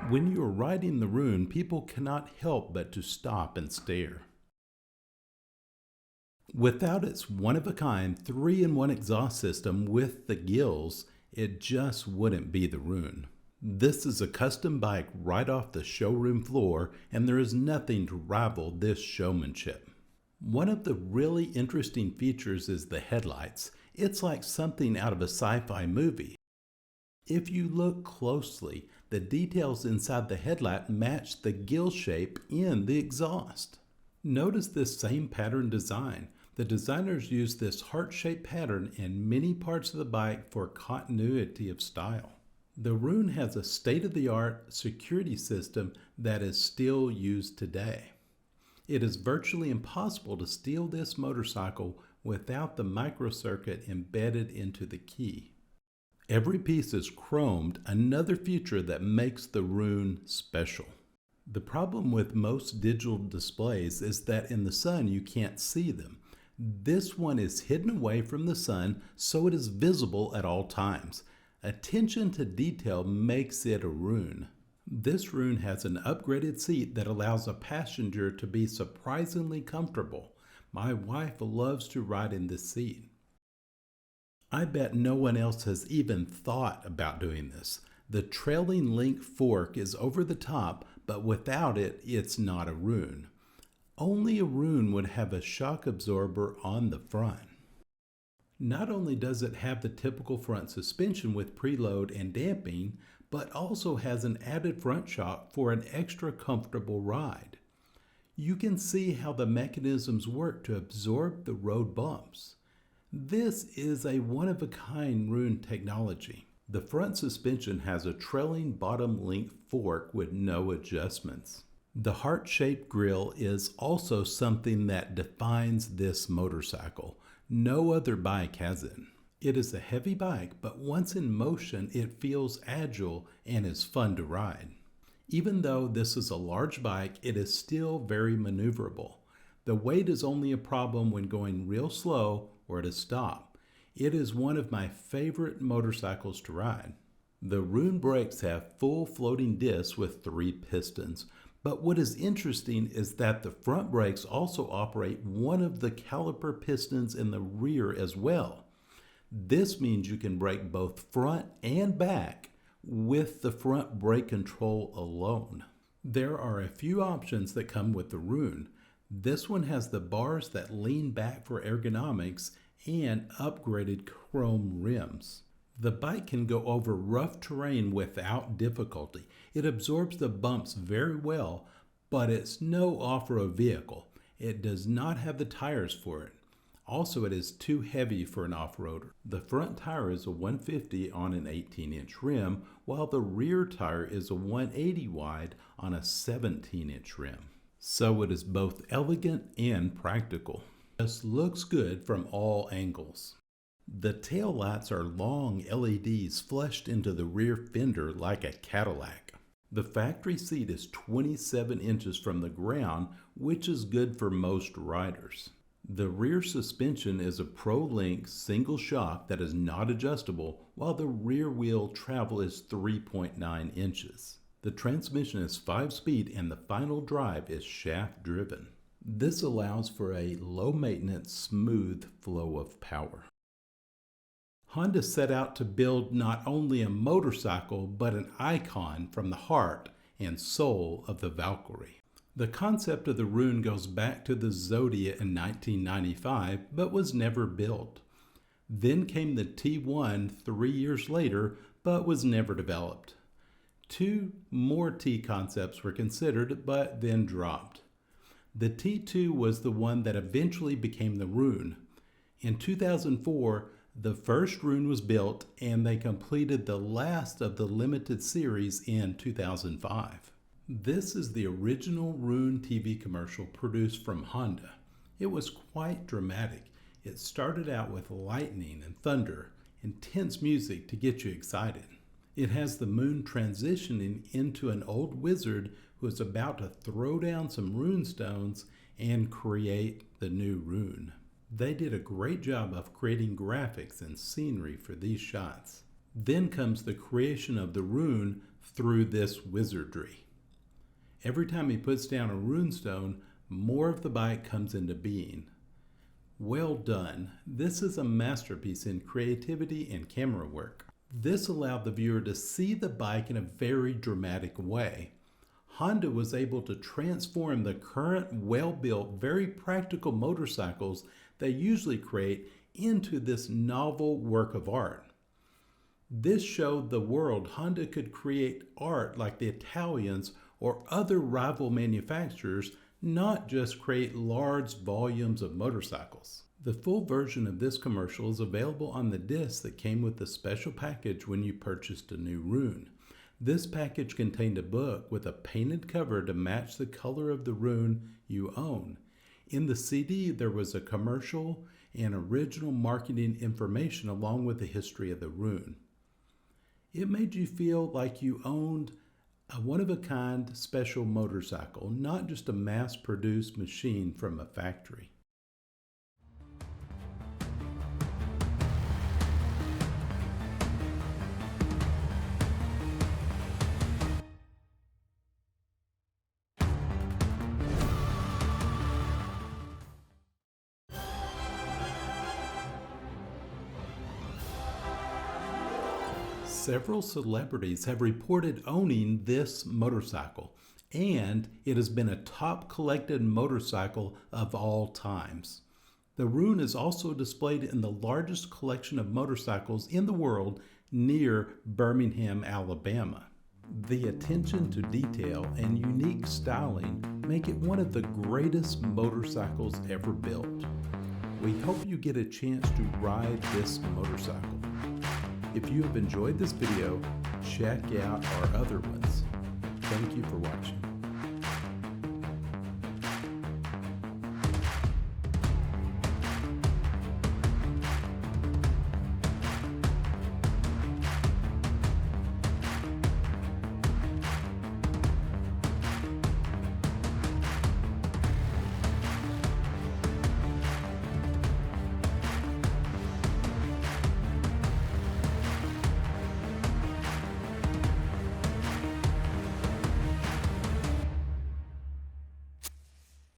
When you are riding the Rune, people cannot help but to stop and stare. Without its one-of-a-kind 3-in-1 exhaust system with the gills, it just wouldn't be the Rune. This is a custom bike right off the showroom floor, and there is nothing to rival this showmanship. One of the really interesting features is the headlights. It's like something out of a sci-fi movie. If you look closely, the details inside the headlight match the gill shape in the exhaust. Notice this same pattern design. The designers used this heart-shaped pattern in many parts of the bike for continuity of style. The Rune has a state-of-the-art security system that is still used today. It is virtually impossible to steal this motorcycle without the microcircuit embedded into the key. Every piece is chromed, another feature that makes the Rune special. The problem with most digital displays is that in the sun you can't see them. This one is hidden away from the sun, so it is visible at all times. Attention to detail makes it a Rune. This Rune has an upgraded seat that allows a passenger to be surprisingly comfortable. My wife loves to ride in this seat. I bet no one else has even thought about doing this. The trailing link fork is over the top, but without it, it's not a Rune. Only a Rune would have a shock absorber on the front. Not only does it have the typical front suspension with preload and damping, but also has an added front shock for an extra comfortable ride. You can see how the mechanisms work to absorb the road bumps. This is a one-of-a-kind Rune technology. The front suspension has a trailing bottom link fork with no adjustments. The heart-shaped grille is also something that defines this motorcycle. No other bike has it. It is a heavy bike, but once in motion, it feels agile and is fun to ride. Even though this is a large bike, it is still very maneuverable. The weight is only a problem when going real slow or at a stop. It is one of my favorite motorcycles to ride. The Rune brakes have full floating discs with 3 pistons. But what is interesting is that the front brakes also operate one of the caliper pistons in the rear as well. This means you can brake both front and back with the front brake control alone. There are a few options that come with the Rune. This one has the bars that lean back for ergonomics and upgraded chrome rims. The bike can go over rough terrain without difficulty. It absorbs the bumps very well, but it's no off-road vehicle. It does not have the tires for it. Also, it is too heavy for an off-roader. The front tire is a 150 on an 18-inch rim, while the rear tire is a 180 wide on a 17-inch rim. So it is both elegant and practical. This looks good from all angles. The tail lights are long LEDs flushed into the rear fender like a Cadillac. The factory seat is 27 inches from the ground, which is good for most riders. The rear suspension is a Pro-Link single shock that is not adjustable, while the rear wheel travel is 3.9 inches. The transmission is 5-speed and the final drive is shaft driven. This allows for a low-maintenance, smooth flow of power. Honda set out to build not only a motorcycle, but an icon from the heart and soul of the Valkyrie. The concept of the Rune goes back to the Zodia in 1995, but was never built. Then came the T1 3 years later, but was never developed. 2 more T concepts were considered, but then dropped. The T2 was the one that eventually became the Rune. In 2004, the first Rune was built, and they completed the last of the limited series in 2005. This is the original Rune TV commercial produced from Honda. It was quite dramatic. It started out with lightning and thunder, intense music to get you excited. It has the moon transitioning into an old wizard who is about to throw down some rune stones and create the new Rune. They did a great job of creating graphics and scenery for these shots. Then comes the creation of the Rune through this wizardry. Every time he puts down a runestone, more of the bike comes into being. Well done. This is a masterpiece in creativity and camera work. This allowed the viewer to see the bike in a very dramatic way. Honda was able to transform the current well-built, very practical motorcycles they usually create into this novel work of art. This showed the world Honda could create art like the Italians or other rival manufacturers, not just create large volumes of motorcycles. The full version of this commercial is available on the disc that came with the special package when you purchased a new Rune. This package contained a book with a painted cover to match the color of the Rune you own. In the CD, there was a commercial and original marketing information along with the history of the Rune. It made you feel like you owned a one-of-a-kind special motorcycle, not just a mass-produced machine from a factory. Several celebrities have reported owning this motorcycle, and it has been a top collected motorcycle of all times. The Rune is also displayed in the largest collection of motorcycles in the world near Birmingham, Alabama. The attention to detail and unique styling make it one of the greatest motorcycles ever built. We hope you get a chance to ride this motorcycle. If you have enjoyed this video, check out our other ones. Thank you for watching.